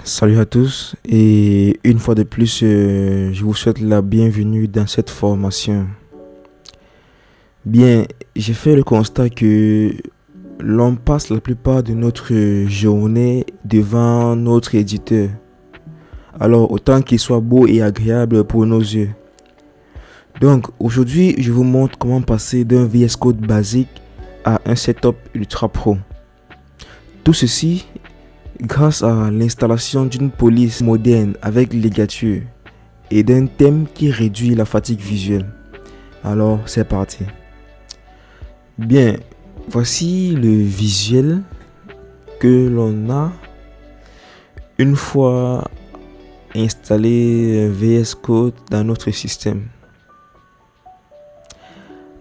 Salut à tous et une fois de plus, je vous souhaite la bienvenue dans cette formation. Bien, j'ai fait le constat que l'on passe la plupart de notre journée devant notre éditeur. Alors, autant qu'il soit beau et agréable pour nos yeux. Donc, aujourd'hui, je vous montre comment passer d'un VS Code basique à un setup ultra pro. Tout ceci grâce à l'installation d'une police moderne avec ligature et d'un thème qui réduit la fatigue visuelle. Alors, c'est parti. Bien, voici le visuel que l'on a une fois installé VS Code dans notre système.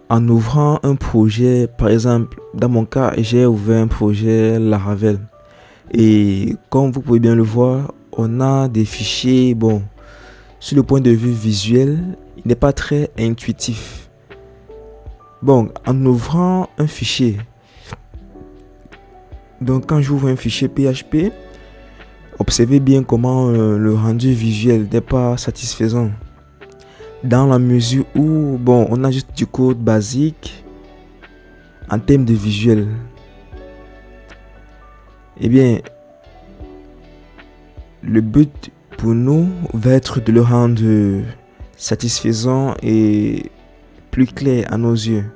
En ouvrant un projet, par exemple, dans mon cas, j'ai ouvert un projet Laravel. Et comme vous pouvez bien le voir, on a des fichiers, bon, sur le point de vue visuel, il n'est pas très intuitif. Bon, en ouvrant un fichier, donc quand j'ouvre un fichier PHP, observez bien comment le rendu visuel n'est pas satisfaisant. Dans la mesure où, bon, on a juste du code basique en termes de visuel. Eh bien, le but pour nous va être de le rendre satisfaisant et plus clair à nos yeux.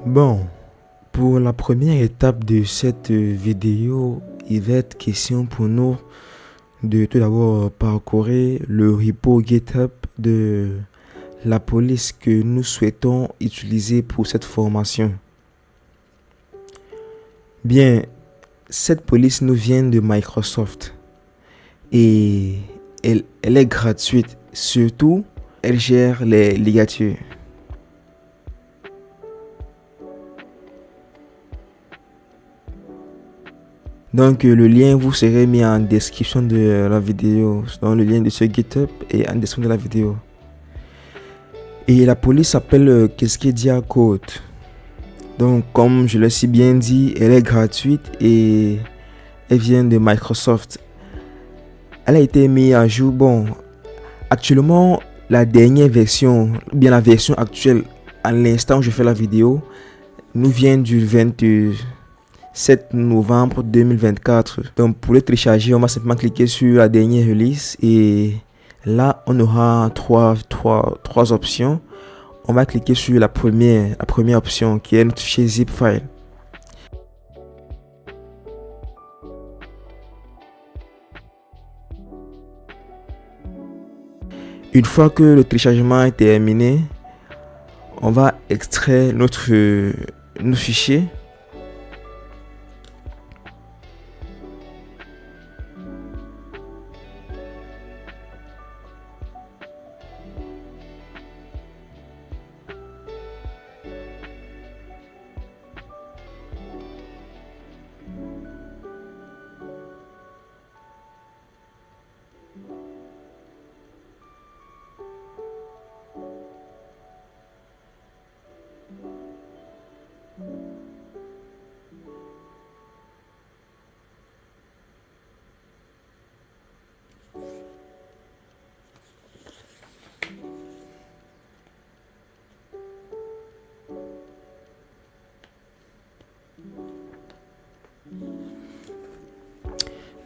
Bon, pour la première étape de cette vidéo, il va être question pour nous de tout d'abord parcourir le repo GitHub de la police que nous souhaitons utiliser pour cette formation. Bien, cette police nous vient de Microsoft et elle est gratuite. Surtout, elle gère les ligatures. Donc le lien vous serait mis en description de la vidéo, dans le lien de ce GitHub et en description de la vidéo. Et la police s'appelle Cascadia Code. Donc comme je l'ai si bien dit, elle est gratuite et elle vient de Microsoft. Elle a été mise à jour, bon, actuellement la dernière version, bien la version actuelle, à l'instant où je fais la vidéo, nous vient du 7 novembre 2024. Donc pour le télécharger, on va simplement cliquer sur la dernière release et là on aura trois options. On va cliquer sur la première option qui est notre fichier zip file. Une fois que le téléchargement est terminé, on va extraire notre fichier.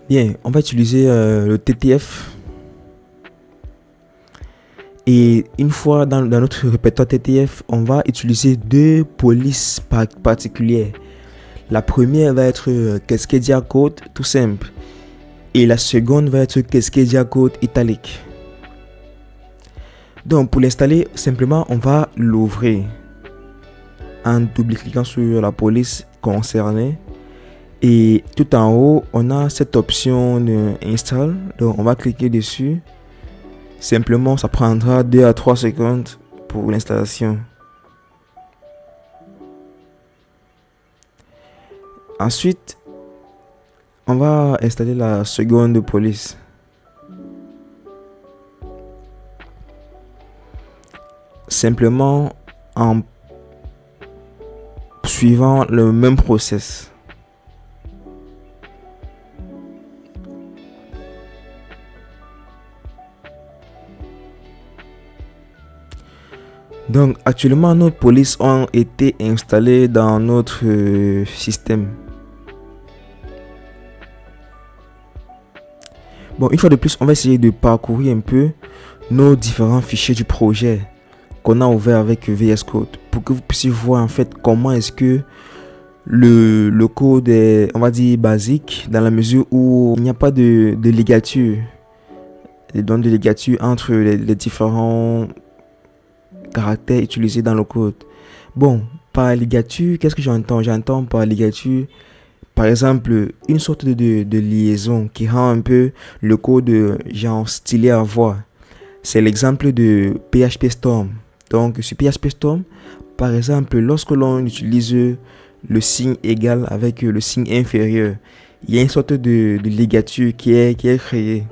Bien, on va utiliser le TTF. Et une fois dans notre répertoire TTF, on va utiliser deux polices particulières. La première va être Cascadia Code tout simple. Et la seconde va être Cascadia Code italique. Donc pour l'installer, simplement on va l'ouvrir en double-cliquant sur la police concernée. Et tout en haut, on a cette option install. Donc on va cliquer dessus. Simplement, ça prendra 2 à 3 secondes pour l'installation. Ensuite, on va installer la seconde police. Simplement, en suivant le même process. Donc actuellement nos polices ont été installées dans notre système. Bon, une fois de plus, on va essayer de parcourir un peu nos différents fichiers du projet qu'on a ouvert avec VS Code pour que vous puissiez voir en fait comment est-ce que le code est, on va dire, basique, dans la mesure où il n'y a pas de ligature, donc de ligature entre les différents caractères utilisés dans le code. Bon, par ligature, qu'est-ce que j'entends? J'entends par ligature, par exemple, une sorte de liaison qui rend un peu le code genre stylé à voir. C'est l'exemple de PHP Storm. Donc, sur PHP Storm, par exemple, lorsque l'on utilise le signe égal avec le signe inférieur, il y a une sorte de ligature qui est créée.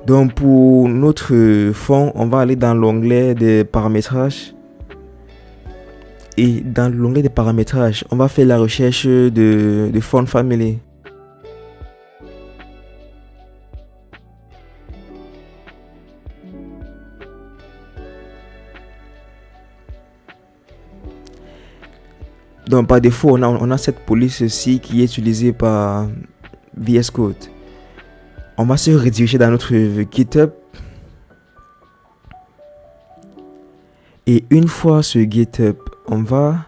Donc, pour notre fond, on va aller dans l'onglet des paramétrages. Et dans l'onglet des paramétrages, on va faire la recherche de font family. Donc par défaut, on a cette police-ci qui est utilisée par VS Code. On va se rediriger dans notre GitHub. Et une fois sur GitHub, on va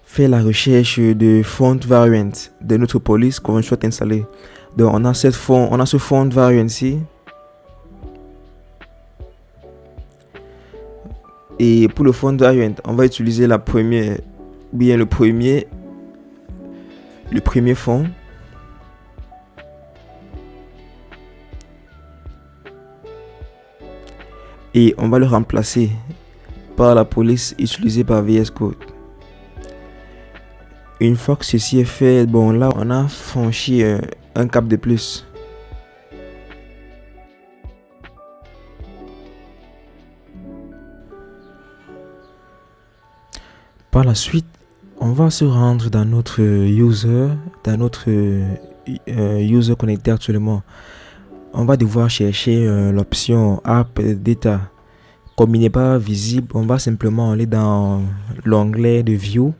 faire la recherche de font variant de notre police qu'on souhaite installer. Donc on a ce font variant ici. Et pour le font variant, on va utiliser le premier fond. Et on va le remplacer par la police utilisée par VS Code. Une fois que ceci est fait, bon là on a franchi un cap de plus. Par la suite, on va se rendre dans notre user, user connecté actuellement. On va devoir chercher l'option App Data. Comme il n'est pas visible, on va simplement aller dans l'onglet de View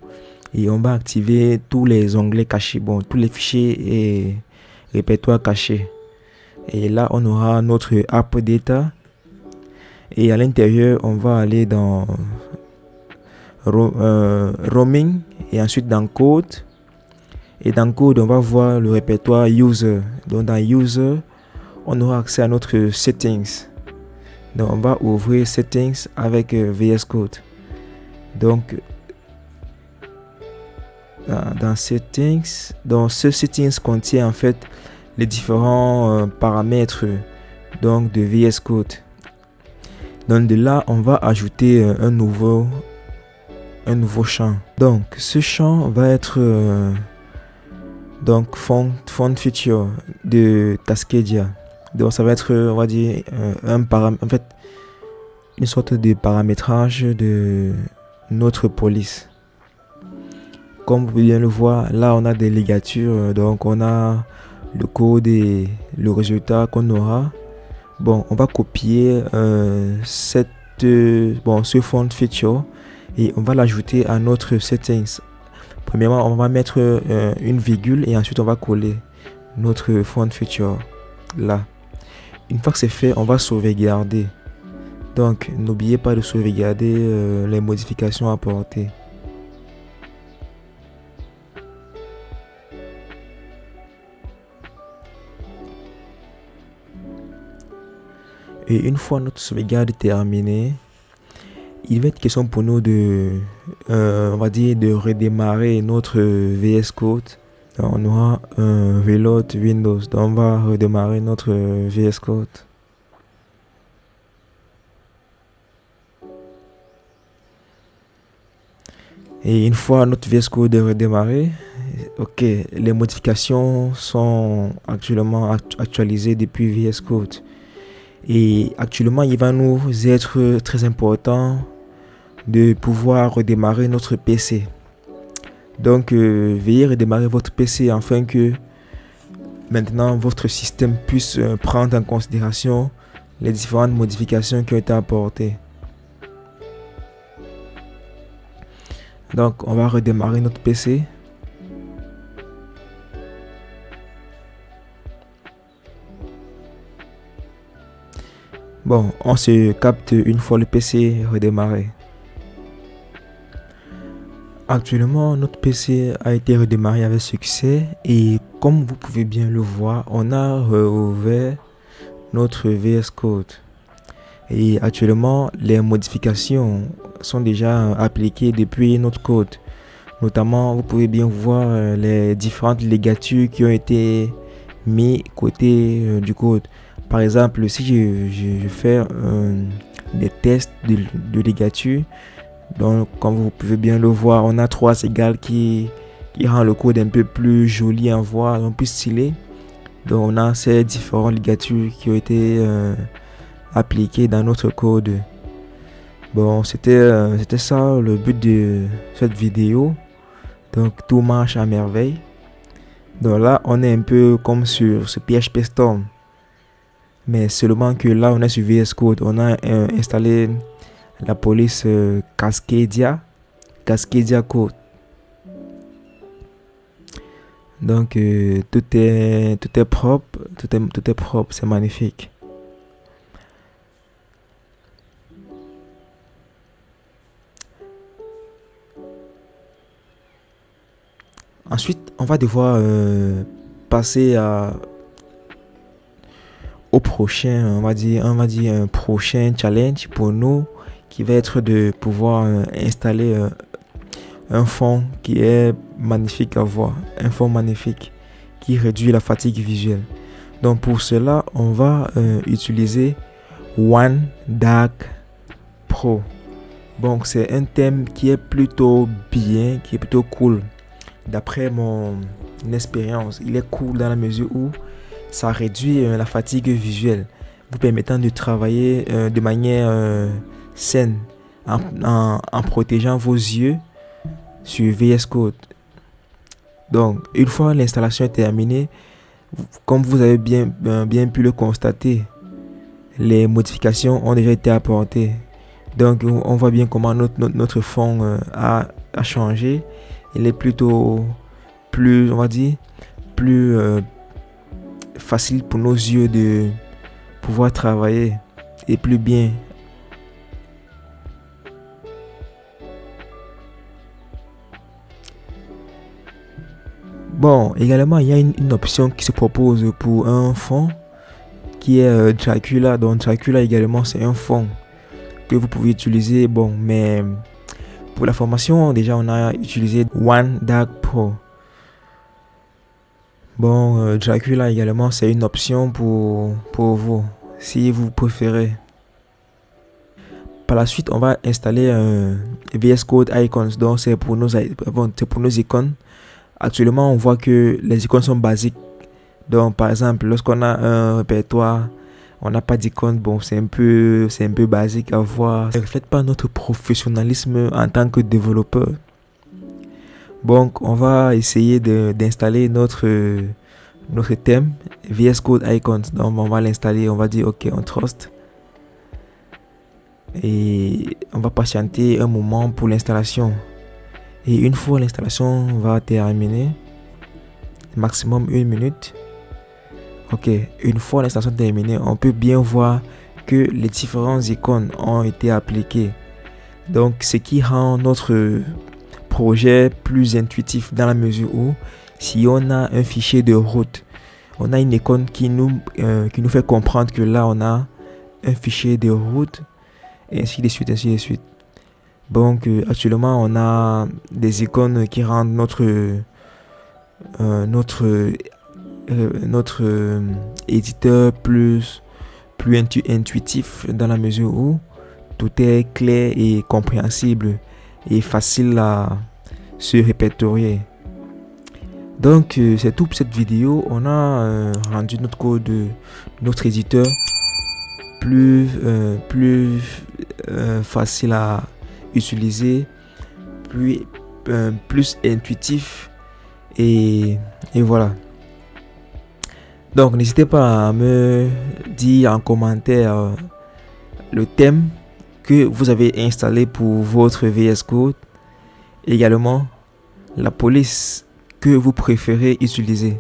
et on va activer tous les onglets cachés, bon, tous les fichiers et répertoires cachés. Et là, on aura notre App Data et à l'intérieur, on va aller dans Roaming et ensuite dans Code. Et dans Code, on va voir le répertoire User. Donc dans User, on aura accès à notre Settings. Donc on va ouvrir Settings avec VS Code. Donc dans Settings, donc ce Settings contient en fait les différents paramètres donc de VS Code. Donc de là, on va ajouter un nouveau champ. Donc ce champ va être donc font feature de Cascadia. Donc ça va être, on va dire, en fait, une sorte de paramétrage de notre police. Comme vous pouvez le voir, là on a des ligatures, donc on a le code et le résultat qu'on aura. Bon, on va copier ce font feature et on va l'ajouter à notre settings. Premièrement, on va mettre une virgule et ensuite on va coller notre font feature là. Une fois que c'est fait, on va sauvegarder. Donc, n'oubliez pas de sauvegarder les modifications apportées. Et une fois notre sauvegarde terminée, il va être question pour nous de, on va dire, de redémarrer notre VS Code. Donc, on aura un Reload Windows. Donc, on va redémarrer notre VS Code. Et une fois notre VS Code est redémarré, ok, les modifications sont actuellement actualisées depuis VS Code. Et actuellement, il va nous être très important de pouvoir redémarrer notre PC. Donc veuillez redémarrer votre PC afin que maintenant votre système puisse prendre en considération les différentes modifications qui ont été apportées. Donc on va redémarrer notre PC. Bon, on se capte une fois le PC redémarré. Actuellement, notre PC a été redémarré avec succès et comme vous pouvez bien le voir, on a rouvert notre VS Code. Et actuellement, les modifications sont déjà appliquées depuis notre code. Notamment, vous pouvez bien voir les différentes ligatures qui ont été mises côté du code. Par exemple, si je fais des tests de ligature, donc comme vous pouvez bien le voir, on a 3 égales qui rend le code un peu plus joli à voir, un peu stylé. Donc on a ces différentes ligatures qui ont été appliquées dans notre code. Bon, c'était ça le but de cette vidéo. Donc tout marche à merveille. Donc là, on est un peu comme sur ce PHP Storm. Mais seulement que là, on est sur VS Code. On a installé la police Cascadia Code. Donc tout est propre, tout est propre, c'est magnifique. Ensuite, on va devoir passer au prochain, on va dire un prochain challenge pour nous qui va être de pouvoir installer un fond qui est magnifique à voir, un fond magnifique qui réduit la fatigue visuelle. Donc pour cela, on va utiliser OneDark Pro. Donc c'est un thème qui est plutôt bien, qui est plutôt cool. D'après mon expérience, il est cool dans la mesure où ça réduit la fatigue visuelle, vous permettant de travailler de manière saine en protégeant vos yeux sur VS Code. Donc, une fois l'installation est terminée, comme vous avez bien pu le constater, les modifications ont déjà été apportées. Donc, on voit bien comment notre fond a changé. Il est plutôt plus, on va dire, plus facile pour nos yeux de pouvoir travailler et plus bien. Bon, également, il y a une option qui se propose pour un fond qui est Dracula. Donc, Dracula également, c'est un fond que vous pouvez utiliser. Bon, mais pour la formation, déjà, on a utilisé OneDark Pro. Bon, Dracula également, c'est une option pour vous, si vous préférez. Par la suite, on va installer VS Code Icons. Donc, c'est pour nos icônes. Actuellement, on voit que les icônes sont basiques. Donc, par exemple, lorsqu'on a un répertoire, on n'a pas d'icône. Bon, c'est un peu basique à voir. Ça ne reflète pas notre professionnalisme en tant que développeur. Donc, on va essayer d'installer notre thème VS Code Icons. Donc, on va l'installer. On va dire OK, on trust. Et on va patienter un moment pour l'installation. Et une fois l'installation va terminer, maximum 1 minute. Ok, une fois l'installation terminée, on peut bien voir que les différentes icônes ont été appliquées. Donc, ce qui rend notre projet plus intuitif dans la mesure où si on a un fichier de route, on a une icône qui nous fait comprendre que là on a un fichier de route et ainsi de suite, ainsi de suite. Donc actuellement on a des icônes qui rendent notre éditeur plus intuitif dans la mesure où tout est clair et compréhensible et facile à se répertorier. Donc c'est tout pour cette vidéo. On a rendu notre code, notre éditeur plus facile à utiliser, plus plus intuitif et voilà. Donc n'hésitez pas à me dire en commentaire le thème que vous avez installé pour votre VS Code, également la police que vous préférez utiliser.